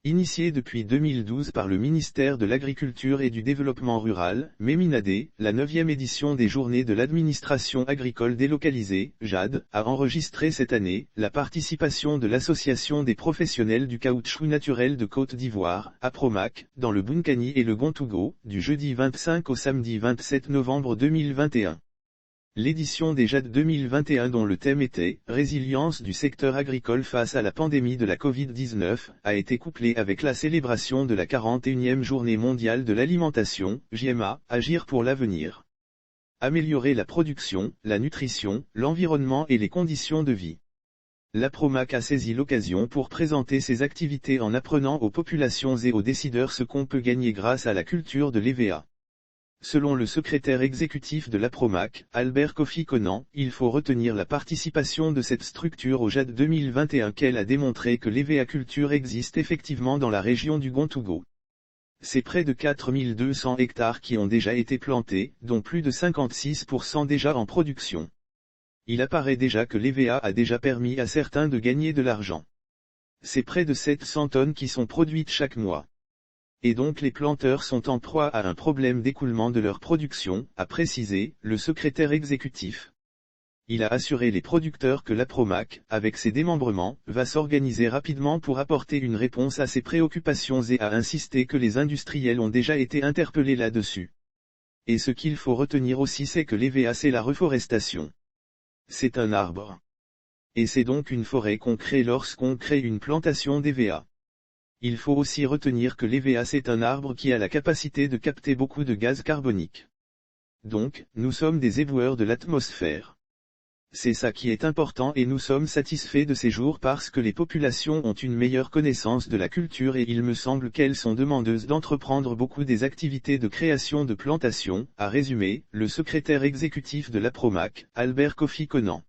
Initiée depuis 2012 par le ministère de l'Agriculture et du Développement Rural, MEMINADE, la 9e édition des Journées de l'administration agricole délocalisée, JAD, a enregistré cette année la participation de l'Association des professionnels du caoutchouc naturel de Côte d'Ivoire, APROMAC, dans le Bunkani et le Gontougo, du jeudi 25 au samedi 27 novembre 2021. L'édition des JAD 2021 dont le thème était « Résilience du secteur agricole face à la pandémie de la Covid-19 » a été couplée avec la célébration de la 41e Journée mondiale de l'alimentation, JMA, Agir pour l'avenir. Améliorer la production, la nutrition, l'environnement et les conditions de vie. L'APROMAC a saisi l'occasion pour présenter ses activités en apprenant aux populations et aux décideurs ce qu'on peut gagner grâce à la culture de l'EVA. Selon le secrétaire exécutif de l'APROMAC, Albert Kofi Conan, il faut retenir la participation de cette structure au JAD 2021 qu'elle a démontré que l'EVA-culture existe effectivement dans la région du Gontougo. C'est près de 4200 hectares qui ont déjà été plantés, dont plus de 56% déjà en production. Il apparaît déjà que l'EVA a déjà permis à certains de gagner de l'argent. C'est près de 700 tonnes qui sont produites chaque mois. Et donc les planteurs sont en proie à un problème d'écoulement de leur production, a précisé le secrétaire exécutif. Il a assuré les producteurs que l'APROMAC, avec ses démembrements, va s'organiser rapidement pour apporter une réponse à ces préoccupations et a insisté que les industriels ont déjà été interpellés là-dessus. Et ce qu'il faut retenir aussi c'est que l'EVA c'est la reforestation. C'est un arbre. Et c'est donc une forêt qu'on crée lorsqu'on crée une plantation d'EVA. Il faut aussi retenir que l'EVA c'est un arbre qui a la capacité de capter beaucoup de gaz carbonique. Donc, nous sommes des éboueurs de l'atmosphère. C'est ça qui est important et nous sommes satisfaits de ces jours parce que les populations ont une meilleure connaissance de la culture et il me semble qu'elles sont demandeuses d'entreprendre beaucoup des activités de création de plantations, a résumé le secrétaire exécutif de l'APROMAC, Albert Kofi Conan.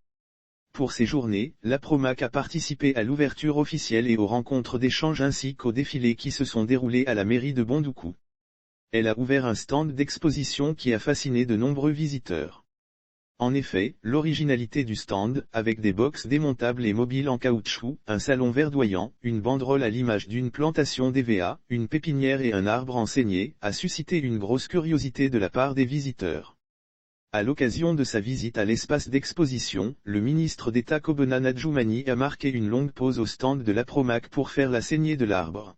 Pour ces journées, l'APROMAC a participé à l'ouverture officielle et aux rencontres d'échange ainsi qu'aux défilés qui se sont déroulés à la mairie de Bondoukou. Elle a ouvert un stand d'exposition qui a fasciné de nombreux visiteurs. En effet, l'originalité du stand, avec des box démontables et mobiles en caoutchouc, un salon verdoyant, une banderole à l'image d'une plantation d'EVA, une pépinière et un arbre enseigné, a suscité une grosse curiosité de la part des visiteurs. À l'occasion de sa visite à l'espace d'exposition, le ministre d'État Kobena Nadjoumani a marqué une longue pause au stand de l'APROMAC pour faire la saignée de l'arbre.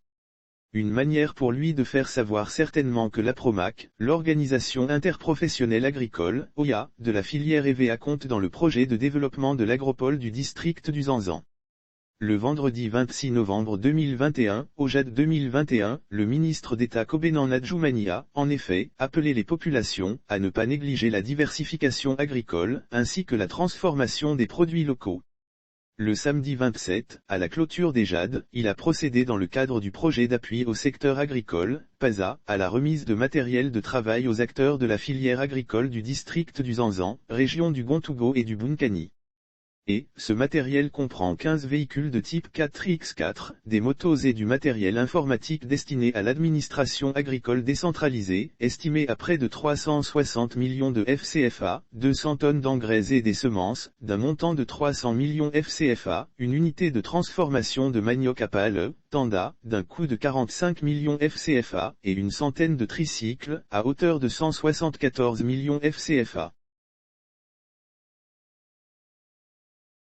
Une manière pour lui de faire savoir certainement que l'APROMAC, l'organisation interprofessionnelle agricole, OIA, de la filière EVA compte dans le projet de développement de l'agropole du district du Zanzan. Le vendredi 26 novembre 2021, au JAD 2021, le ministre d'État Kobena Nadjoumani a, en effet, appelé les populations à ne pas négliger la diversification agricole, ainsi que la transformation des produits locaux. Le samedi 27, à la clôture des JAD, il a procédé dans le cadre du projet d'appui au secteur agricole, PASA, à la remise de matériel de travail aux acteurs de la filière agricole du district du Zanzan, région du Gontougo et du Bunkani. Et, ce matériel comprend 15 véhicules de type 4x4, des motos et du matériel informatique destiné à l'administration agricole décentralisée, estimé à près de 360 millions de FCFA, 200 tonnes d'engrais et des semences, d'un montant de 300 millions FCFA, une unité de transformation de manioc à pâle, Tanda, d'un coût de 45 millions FCFA, et une centaine de tricycles, à hauteur de 174 millions FCFA.